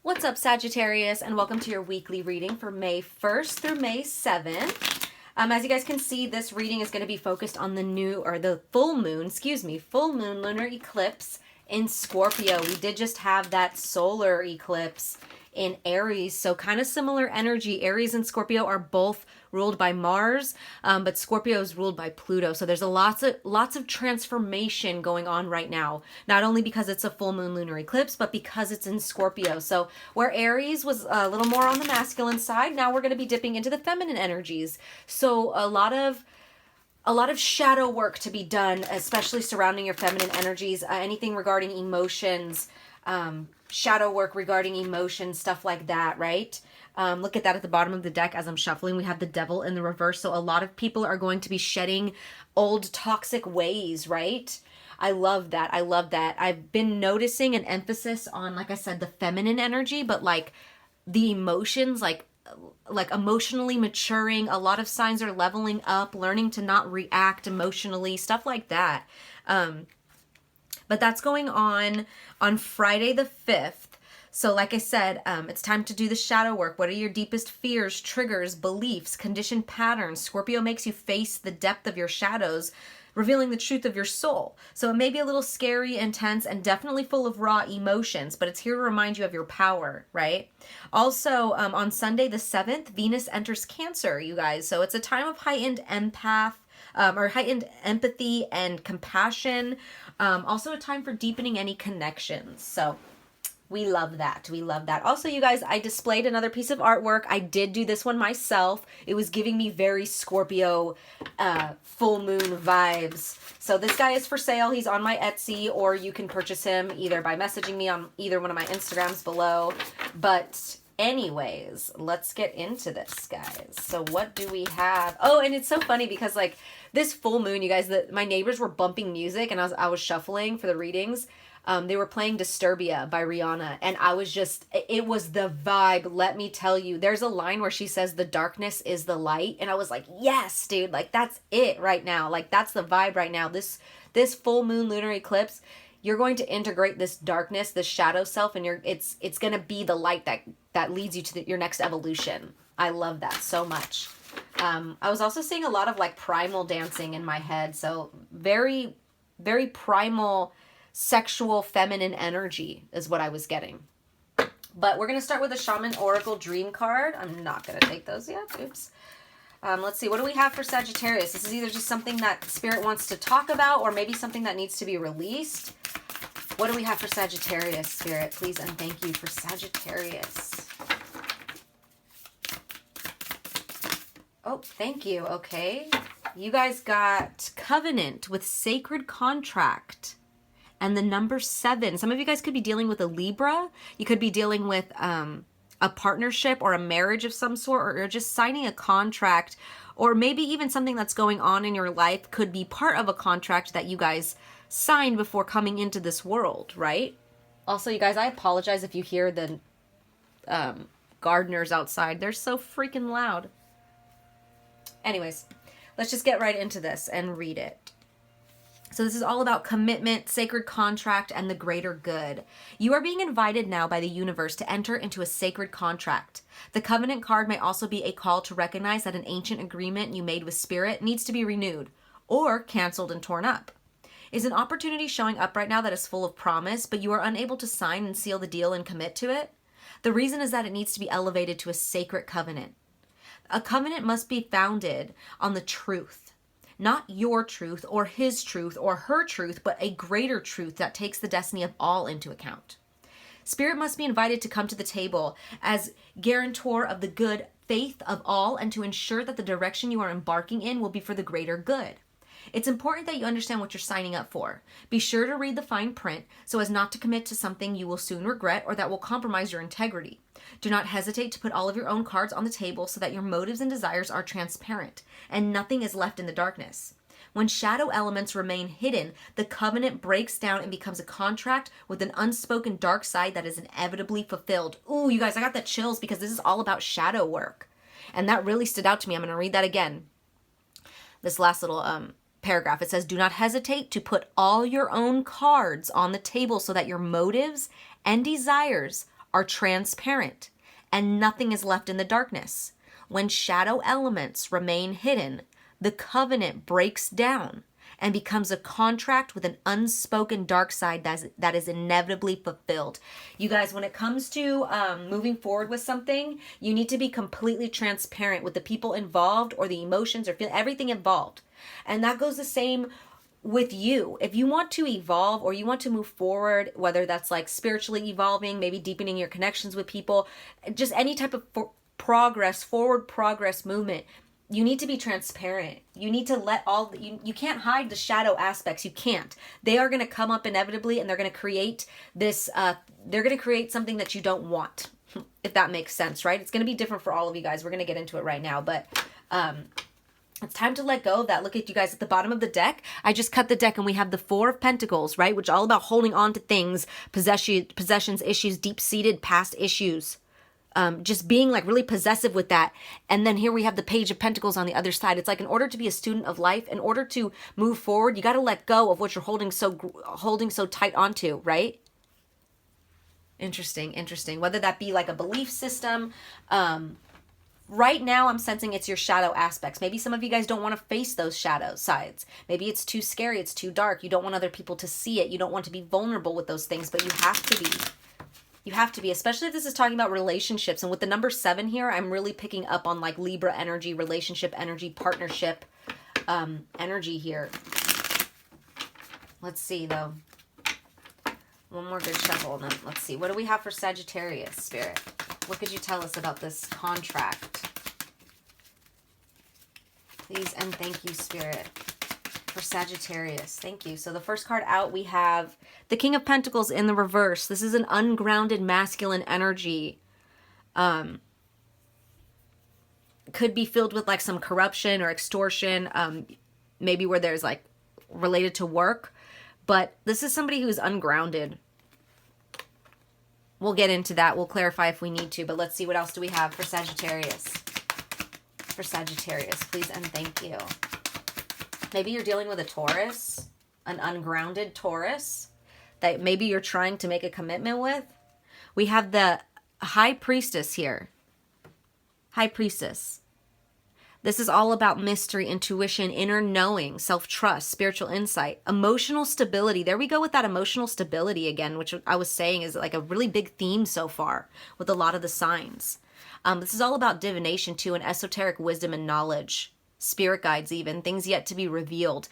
What's up, Sagittarius, and welcome to your weekly reading for May 1st through May 7th. As you guys can see, this reading is going to be focused on the full moon lunar eclipse in Scorpio. We did just have that solar eclipse in Aries, so kind of similar energy. Aries and Scorpio are both ruled by Mars, but Scorpio is ruled by Pluto. So there's lots of transformation going on right now. Not only because it's a full moon lunar eclipse, but because it's in Scorpio. So where Aries was a little more on the masculine side, now we're going to be dipping into the feminine energies. So a lot of shadow work to be done, especially surrounding your feminine energies, anything regarding emotions, shadow work regarding emotions, stuff like that, right? Look at that at the bottom of the deck as I'm shuffling. We have the devil in the reverse. So a lot of people are going to be shedding old toxic ways, right? I love that. I love that. I've been noticing an emphasis on, like I said, the feminine energy, but like the emotions, like emotionally maturing. A lot of signs are leveling up, learning to not react emotionally, stuff like that. But that's going on Friday the 5th. So like I said, it's time to do the shadow work. What are your deepest fears, triggers, beliefs, conditioned patterns? Scorpio makes you face the depth of your shadows, revealing the truth of your soul. So it may be a little scary, intense, and definitely full of raw emotions, but it's here to remind you of your power, right? Also, on Sunday the 7th, Venus enters Cancer, you guys. So it's a time of heightened heightened empathy and compassion. Also a time for deepening any connections. So we love that. We love that. Also, you guys, I displayed another piece of artwork. I did do this one myself. It was giving me very Scorpio full moon vibes. So this guy is for sale. He's on my Etsy, or you can purchase him either by messaging me on either one of my Instagrams below. But anyways, let's get into this, guys. So what do we have? Oh, and it's so funny because like this full moon, you guys, my neighbors were bumping music and I was shuffling for the readings. They were playing Disturbia by Rihanna, and it was the vibe, let me tell you. There's a line where she says, the darkness is the light, and I was like, yes, dude, like, that's it right now. Like, that's the vibe right now. This full moon lunar eclipse, you're going to integrate this darkness, this shadow self, and it's going to be the light that leads you to your next evolution. I love that so much. I was also seeing a lot of, like, primal dancing in my head, so very, very primal sexual feminine energy is what I was getting. But we're going to start with the Shaman Oracle Dream card. I'm not going to take those yet. Oops. Let's see. What do we have for Sagittarius? This is either just something that Spirit wants to talk about or maybe something that needs to be released. What do we have for Sagittarius, Spirit? Please and thank you for Sagittarius. Oh, thank you. Okay. You guys got Covenant with Sacred Contract. And the number 7. Some of you guys could be dealing with a Libra. You could be dealing with a partnership or a marriage of some sort, or just signing a contract, or maybe even something that's going on in your life could be part of a contract that you guys signed before coming into this world, right? Also, you guys, I apologize if you hear the gardeners outside. They're so freaking loud. Anyways, let's just get right into this and read it. So this is all about commitment, sacred contract, and the greater good. You are being invited now by the universe to enter into a sacred contract. The Covenant card may also be a call to recognize that an ancient agreement you made with Spirit needs to be renewed or canceled and torn up. Is an opportunity showing up right now that is full of promise, but you are unable to sign and seal the deal and commit to it? The reason is that it needs to be elevated to a sacred covenant. A covenant must be founded on the truth. Not your truth or his truth or her truth, but a greater truth that takes the destiny of all into account. Spirit must be invited to come to the table as guarantor of the good faith of all and to ensure that the direction you are embarking in will be for the greater good. It's important that you understand what you're signing up for. Be sure to read the fine print so as not to commit to something you will soon regret or that will compromise your integrity. Do not hesitate to put all of your own cards on the table so that your motives and desires are transparent and nothing is left in the darkness. When shadow elements remain hidden, the covenant breaks down and becomes a contract with an unspoken dark side that is inevitably fulfilled. Ooh, you guys, I got the chills because this is all about shadow work. And that really stood out to me. I'm going to read that again. This last little paragraph. It says, do not hesitate to put all your own cards on the table so that your motives and desires are transparent, and nothing is left in the darkness. When shadow elements remain hidden, the covenant breaks down and becomes a contract with an unspoken dark side that is inevitably fulfilled. You guys, when it comes to moving forward with something, you need to be completely transparent with the people involved or the emotions or everything involved. And that goes the same with you. If you want to evolve or you want to move forward, whether that's like spiritually evolving, maybe deepening your connections with people, just any type of forward progress movement, you need to be transparent. You need to let you can't hide the shadow aspects. You can't. They are going to come up inevitably, and they're going to create this, they're going to create something that you don't want, if that makes sense, right? It's going to be different for all of you guys. We're going to get into it right now, but it's time to let go of that. Look at you guys at the bottom of the deck. I just cut the deck and we have the Four of Pentacles, right? Which is all about holding on to things, possessions, issues, deep-seated past issues. Just being like really possessive with that. And then here we have the Page of Pentacles on the other side. It's like in order to be a student of life, in order to move forward, you got to let go of what you're holding so tight onto, right? Interesting. Whether that be like a belief system. Right now I'm sensing it's your shadow aspects. Maybe some of you guys don't want to face those shadow sides. Maybe it's too scary. It's too dark. You don't want other people to see it. You don't want to be vulnerable with those things, but you have to be. You have to be, especially if this is talking about relationships. And with the number 7 here, I'm really picking up on like Libra energy, relationship energy, partnership energy here. Let's see, though. One more good shuffle, and then let's see. What do we have for Sagittarius, Spirit? What could you tell us about this contract? Please and thank you, Spirit, for Sagittarius. Thank you. So the first card out, we have the King of Pentacles in the reverse. This is an ungrounded masculine energy. Could be filled with like some corruption or extortion, maybe where there's like related to work. But this is somebody who's ungrounded. We'll get into that. We'll clarify if we need to. But let's see, what else do we have for Sagittarius? For Sagittarius, please and thank you. Maybe you're dealing with a Taurus, an ungrounded Taurus, that maybe you're trying to make a commitment with. We have the High Priestess here. High Priestess. This is all about mystery, intuition, inner knowing, self-trust, spiritual insight, emotional stability. There we go with that emotional stability again, which I was saying is like a really big theme so far with a lot of the signs. This is all about divination too, and esoteric wisdom and knowledge. Spirit guides even, things yet to be revealed.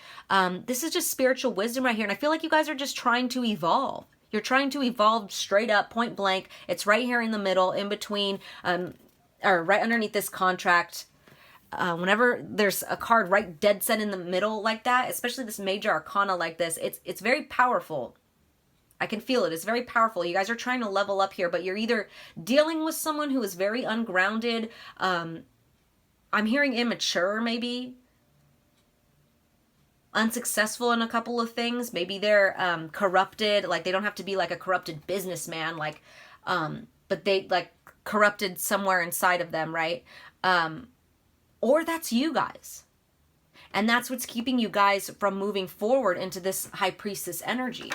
This is just spiritual wisdom right here. And I feel like you guys are just trying to evolve. You're trying to evolve straight up, point blank. It's right here in the middle, in between, or right underneath this contract. Whenever there's a card right dead set in the middle like that, especially this major arcana like this, it's very powerful. I can feel it. It's very powerful. You guys are trying to level up here, but you're either dealing with someone who is very ungrounded, I'm hearing immature, maybe unsuccessful in a couple of things. Maybe they're corrupted. Like they don't have to be like a corrupted businessman, like, but they like corrupted somewhere inside of them, right? Or that's you guys. And that's what's keeping you guys from moving forward into this High Priestess energy.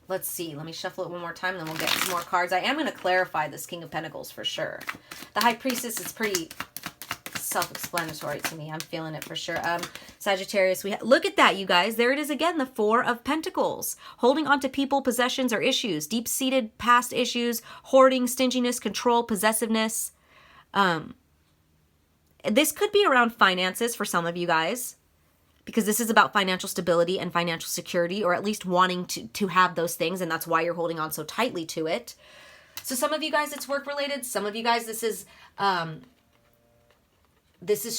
Let's see. Let me shuffle it one more time, then we'll get some more cards. I am going to clarify this King of Pentacles for sure. The High Priestess is pretty self-explanatory to me. I'm feeling it for sure. Sagittarius, look at that, you guys. There it is again, the Four of Pentacles. Holding on to people, possessions, or issues. Deep-seated past issues, hoarding, stinginess, control, possessiveness. This could be around finances for some of you guys, because this is about financial stability and financial security, or at least wanting to have those things, and that's why you're holding on so tightly to it. So some of you guys, it's work-related. Some of you guys, this is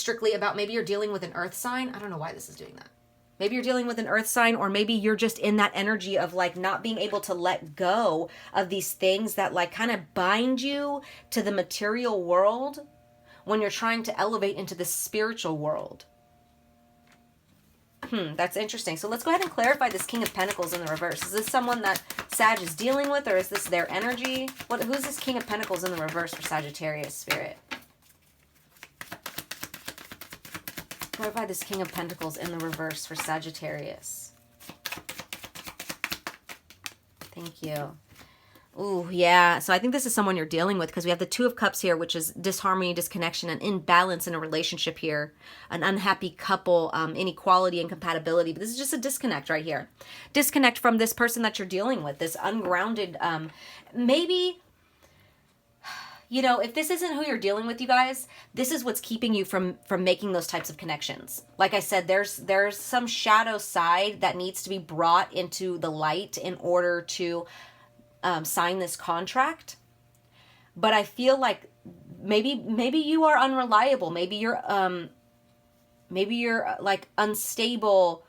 strictly about, maybe you're dealing with an earth sign. I don't know why this is doing that. Maybe you're dealing with an earth sign, or maybe you're just in that energy of like not being able to let go of these things that like kind of bind you to the material world when you're trying to elevate into the spiritual world. That's interesting. So let's go ahead and clarify this King of Pentacles in the reverse. Is this someone that Sag is dealing with, or is this their energy? Who's this King of Pentacles in the reverse for Sagittarius, Spirit? Clarify this King of Pentacles in the reverse for Sagittarius. Thank you. Ooh, yeah. So I think this is someone you're dealing with because we have the Two of Cups here, which is disharmony, disconnection, and imbalance in a relationship here. An unhappy couple, inequality and compatibility. But this is just a disconnect right here. Disconnect from this person that you're dealing with, this ungrounded, maybe, you know, if this isn't who you're dealing with, you guys, this is what's keeping you from making those types of connections. Like I said, there's some shadow side that needs to be brought into the light in order to sign this contract. But I feel like maybe you are unreliable. Maybe you're like unstable.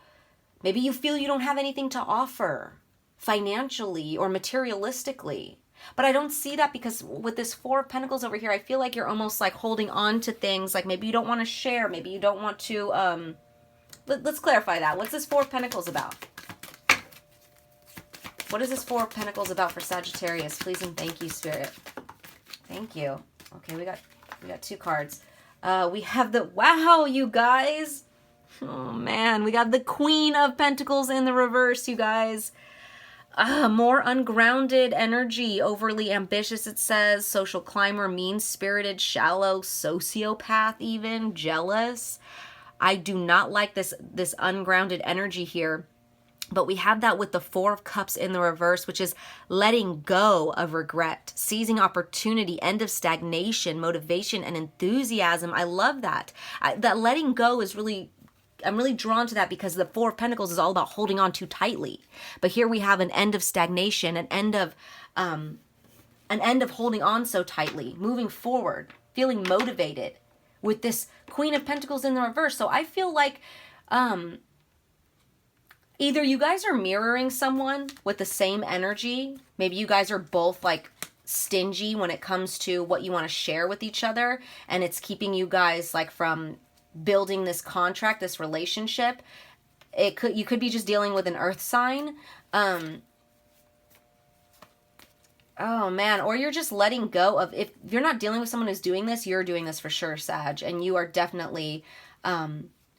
Maybe you feel you don't have anything to offer financially or materialistically. But I don't see that because with this Four of Pentacles over here, I feel like you're almost like holding on to things. Like maybe you don't want to share. Maybe you don't want to... let's clarify that. What's this Four of Pentacles about? What is this Four of Pentacles about for Sagittarius? Please and thank you, Spirit. Thank you. Okay, we got 2 cards. We have the... Wow, you guys. Oh, man. We got the Queen of Pentacles in the reverse, you guys. More ungrounded energy, overly ambitious, it says, social climber, mean-spirited, shallow, sociopath even, jealous. I do not like this ungrounded energy here. But we have that with the Four of Cups in the reverse, which is letting go of regret, seizing opportunity, end of stagnation, motivation, and enthusiasm. I love that. That letting go is really... I'm really drawn to that because the Four of Pentacles is all about holding on too tightly. But here we have an end of stagnation, an end of holding on so tightly, moving forward, feeling motivated with this Queen of Pentacles in the reverse. So I feel like either you guys are mirroring someone with the same energy. Maybe you guys are both like stingy when it comes to what you want to share with each other, and it's keeping you guys like from building this contract, this relationship. You could be just dealing with an earth sign. Oh man, or you're just letting go of, if you're not dealing with someone who's doing this, you're doing this for sure, Sag, and you are definitely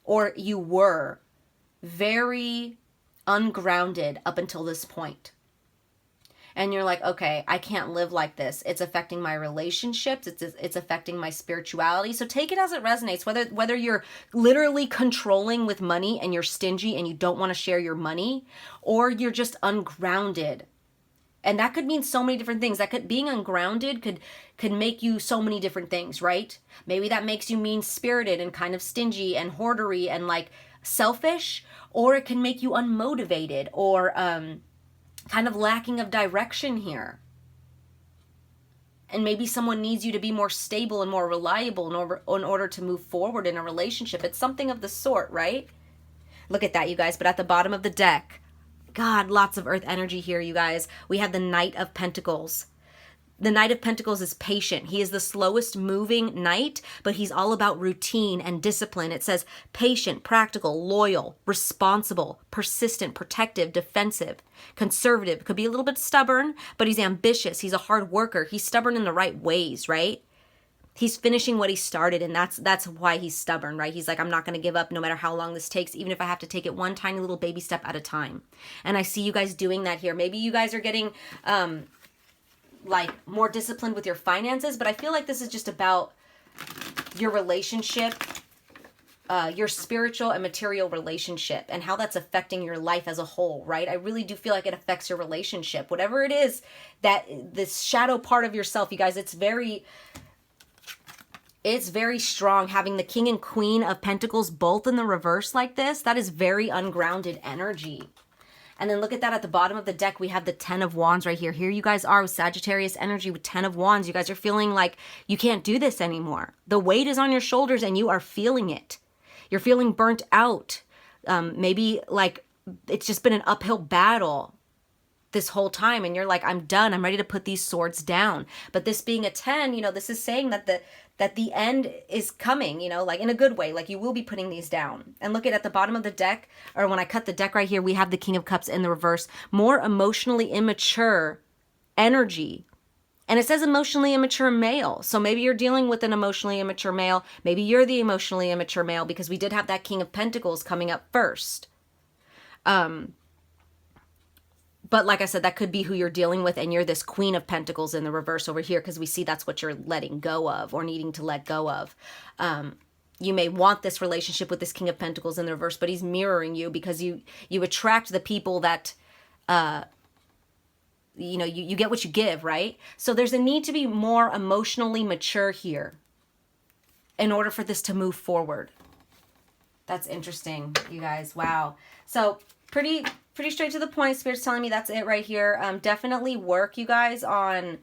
or you were very ungrounded up until this point. And you're like, okay, I can't live like this. It's affecting my relationships. It's affecting my spirituality. So take it as it resonates. Whether you're literally controlling with money and you're stingy and you don't want to share your money, or you're just ungrounded. And that could mean so many different things. Being ungrounded could make you so many different things, right? Maybe that makes you mean-spirited and kind of stingy and hoardery and like selfish, or it can make you unmotivated or kind of lacking of direction here. And maybe someone needs you to be more stable and more reliable in order to move forward in a relationship. It's something of the sort, right? Look at that, you guys. But at the bottom of the deck, God, lots of earth energy here, you guys. We have the Knight of Pentacles. The Knight of Pentacles is patient. He is the slowest moving knight, but he's all about routine and discipline. It says patient, practical, loyal, responsible, persistent, protective, defensive, conservative. Could be a little bit stubborn, but he's ambitious. He's a hard worker. He's stubborn in the right ways, right? He's finishing what he started, and that's why he's stubborn, right? He's like, I'm not going to give up no matter how long this takes, even if I have to take it one tiny little baby step at a time. And I see you guys doing that here. Maybe you guys are getting like more disciplined with your finances, but I feel like this is just about your relationship, your spiritual and material relationship, and how that's affecting your life as a whole, right? I really do feel like it affects your relationship. Whatever it is, that this shadow part of yourself, you guys, it's very strong. Having the King and Queen of Pentacles both in the reverse like this, that is very ungrounded energy. And then look at that at the bottom of the deck. We have the 10 of Wands right here. Here you guys are with Sagittarius energy with 10 of Wands. You guys are feeling like you can't do this anymore. The weight is on your shoulders and you are feeling it. You're feeling burnt out. Maybe like it's just been an uphill battle this whole time. And you're like, I'm done. I'm ready to put these swords down. But this being a 10, this is saying that the end is coming, like in a good way, like you will be putting these down. And look at the bottom of the deck, or when I cut the deck right here, we have the King of Cups in the reverse, more emotionally immature energy. And it says emotionally immature male. So maybe you're dealing with an emotionally immature male. Maybe you're the emotionally immature male, because we did have that King of Pentacles coming up first. But like I said, that could be who you're dealing with, and you're this Queen of Pentacles in the reverse over here, because we see that's what you're letting go of or needing to let go of. You may want this relationship with this King of Pentacles in the reverse, but he's mirroring you because you attract the people that, you know, you get what you give, right? So there's a need to be more emotionally mature here in order for this to move forward. That's interesting, you guys. Wow. So pretty straight to the point. Spirit's telling me that's it right here. Definitely work, you guys, on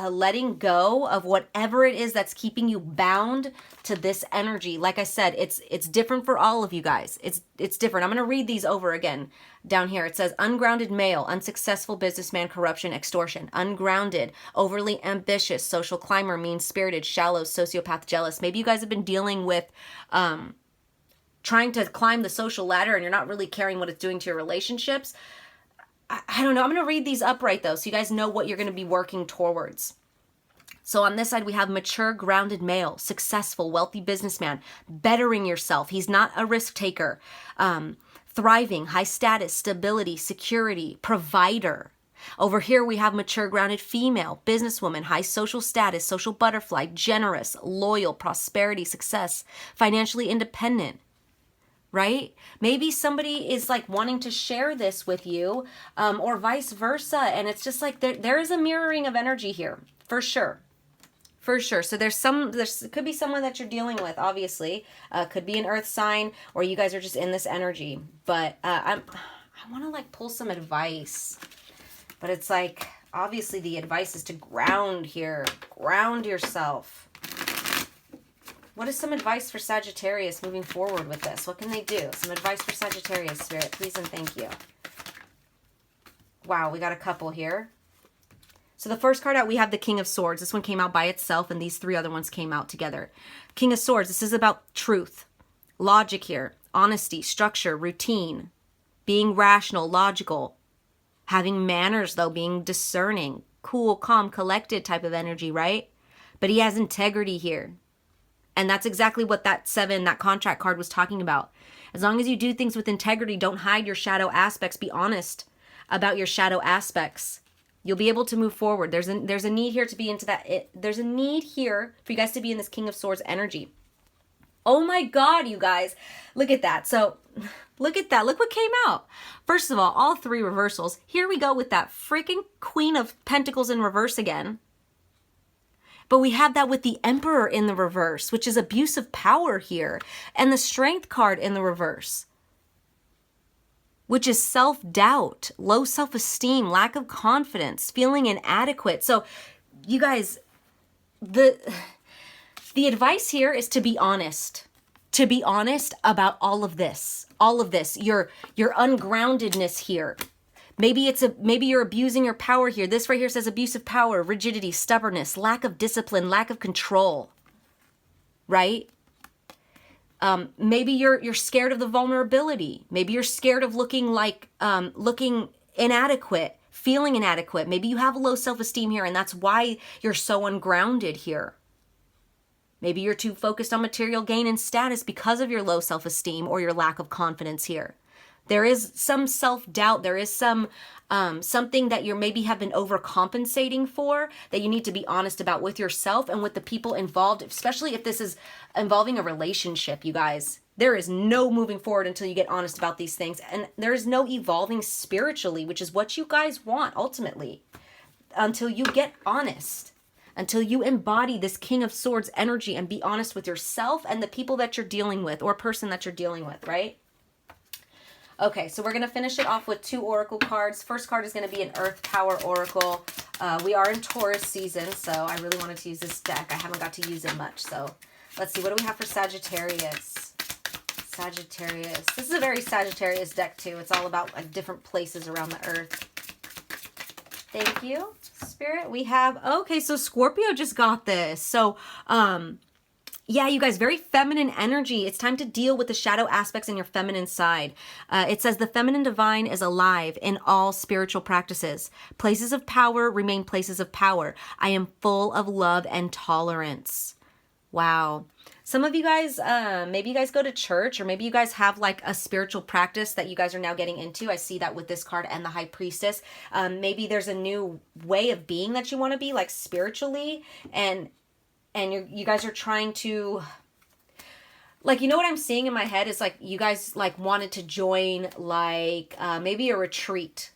letting go of whatever it is that's keeping you bound to this energy. Like I said, it's different for all of you guys. It's different. I'm going to read these over again down here. It says ungrounded male, unsuccessful businessman, corruption, extortion. Ungrounded, overly ambitious, social climber, mean-spirited, shallow, sociopath, jealous. Maybe you guys have been dealing with trying to climb the social ladder and you're not really caring what it's doing to your relationships. I don't know. I'm going to read these upright though, so you guys know what you're going to be working towards. So on this side, we have mature, grounded male, successful, wealthy businessman, bettering yourself. He's not a risk taker. Thriving, high status, stability, security, provider. Over here, we have mature, grounded female, businesswoman, high social status, social butterfly, generous, loyal, prosperity, success, financially independent. Right? Maybe somebody is like wanting to share this with you, or vice versa. And it's just like there is a mirroring of energy here for sure. For sure. So there could be someone that you're dealing with, obviously. Could be an earth sign, or you guys are just in this energy. But I want to like pull some advice. But it's like, obviously the advice is to ground here. Ground yourself. What is some advice for Sagittarius moving forward with this? What can they do? Some advice for Sagittarius, Spirit, please and thank you. Wow, we got a couple here. So the first card out, we have the King of Swords. This one came out by itself, and these three other ones came out together. King of Swords, this is about truth, logic here, honesty, structure, routine, being rational, logical, having manners, though, being discerning, cool, calm, collected type of energy, right? But he has integrity here. And that's exactly what that contract card was talking about. As long as you do things with integrity, don't hide your shadow aspects, be honest about your shadow aspects, you'll be able to move forward. There's a need here to be into that. There's a need here for you guys to be in this King of Swords energy. Oh my God, you guys. Look at that. So look at that. Look what came out. First of all three reversals. Here we go with that freaking Queen of Pentacles in reverse again. But we have that with the Emperor in the reverse, which is abuse of power here. And the Strength card in the reverse, which is self-doubt, low self-esteem, lack of confidence, feeling inadequate. So you guys, the advice here is to be honest. To be honest about all of this. All of this. Your ungroundedness here. Maybe you're abusing your power here. This right here says abuse of power, rigidity, stubbornness, lack of discipline, lack of control. Right? Maybe you're scared of the vulnerability. Maybe you're scared of looking inadequate, feeling inadequate. Maybe you have low self-esteem here, and that's why you're so ungrounded here. Maybe you're too focused on material gain and status because of your low self-esteem or your lack of confidence here. There is some self-doubt. There is some something that you maybe have been overcompensating for that you need to be honest about with yourself and with the people involved, especially if this is involving a relationship, you guys. There is no moving forward until you get honest about these things. And there is no evolving spiritually, which is what you guys want ultimately, until you get honest. Until you embody this King of Swords energy and be honest with yourself and the people that you're dealing with or person that you're dealing with, right? Okay, so we're going to finish it off with two oracle cards. First card is going to be an Earth Power Oracle. We are in Taurus season, so I really wanted to use this deck. I haven't got to use it much, so let's see. What do we have for Sagittarius? Sagittarius. This is a very Sagittarius deck, too. It's all about like different places around the Earth. Thank you, Spirit. We have, okay, so Scorpio just got this. So, yeah, you guys, very feminine energy. It's time to deal with the shadow aspects in your feminine side. It says the feminine divine is alive in all spiritual practices. Places of power remain places of power. I am full of love and tolerance. Wow. Some of you guys, maybe you guys go to church, or maybe you guys have like a spiritual practice that you guys are now getting into. I see that with this card and the High Priestess. Maybe there's a new way of being that you want to be, like spiritually, and you guys are trying to, like, you know what I'm seeing in my head is like you guys like wanted to join like maybe a retreat,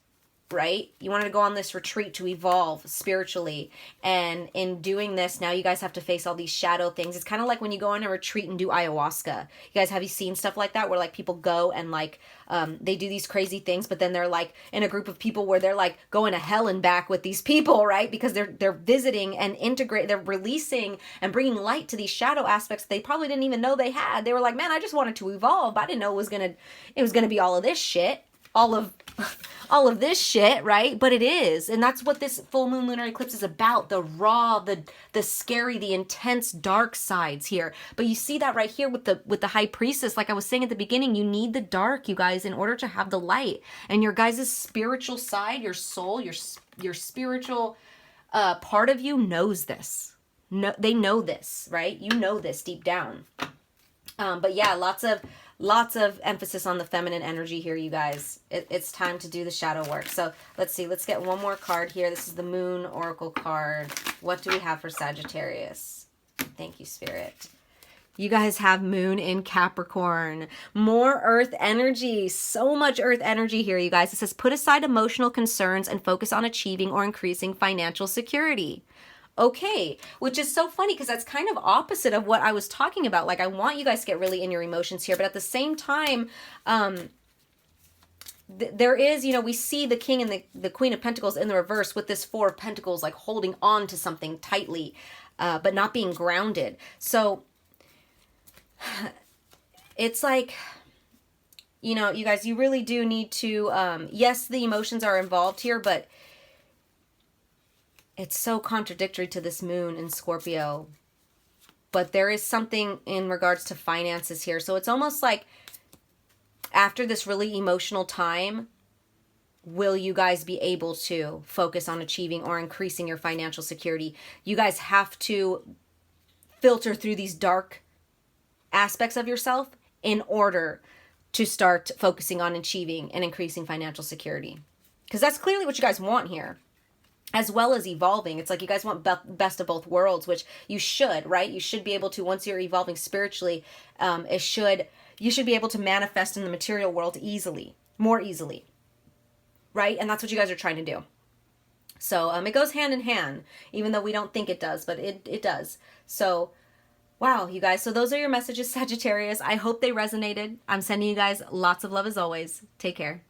right? You wanted to go on this retreat to evolve spiritually. And in doing this, now you guys have to face all these shadow things. It's kind of like when you go on a retreat and do ayahuasca. You guys, have you seen stuff like that where like people go and like they do these crazy things, but then they're like in a group of people where they're like going to hell and back with these people, right? Because they're visiting and they're releasing and bringing light to these shadow aspects they probably didn't even know they had. They were like, man, I just wanted to evolve, but I didn't know it was gonna be all of this shit. All of this shit, right? But it is. And that's what this full moon lunar eclipse is about. The raw, the scary, the intense dark sides here. But you see that right here with the High Priestess. Like I was saying at the beginning, you need the dark, you guys, in order to have the light. And your guys' spiritual side, your soul, your spiritual part of you knows this. No, they know this, right? You know this deep down. But yeah, lots of emphasis on the feminine energy here, you guys. It's time to do the shadow work. So let's see. Let's get one more card here. This is the Moon Oracle card. What do we have for Sagittarius? Thank you, Spirit. You guys have Moon in Capricorn. More earth energy. So much earth energy here, you guys. It says, put aside emotional concerns and focus on achieving or increasing financial security. Okay, which is so funny because that's kind of opposite of what I was talking about. Like, I want you guys to get really in your emotions here, but at the same time, there is, you know, we see the King and the Queen of Pentacles in the reverse with this Four of Pentacles, like holding on to something tightly, but not being grounded. So it's like, you know, you guys, you really do need to, yes, the emotions are involved here, but it's so contradictory to this moon in Scorpio. But there is something in regards to finances here. So it's almost like after this really emotional time, will you guys be able to focus on achieving or increasing your financial security? You guys have to filter through these dark aspects of yourself in order to start focusing on achieving and increasing financial security. Because that's clearly what you guys want here. As well as evolving. It's like you guys want best of both worlds, which you should, right? You should be able to, once you're evolving spiritually, you should be able to manifest in the material world easily, more easily, right? And that's what you guys are trying to do. So it goes hand in hand, even though we don't think it does, but it does. So, wow, you guys. So those are your messages, Sagittarius. I hope they resonated. I'm sending you guys lots of love as always. Take care.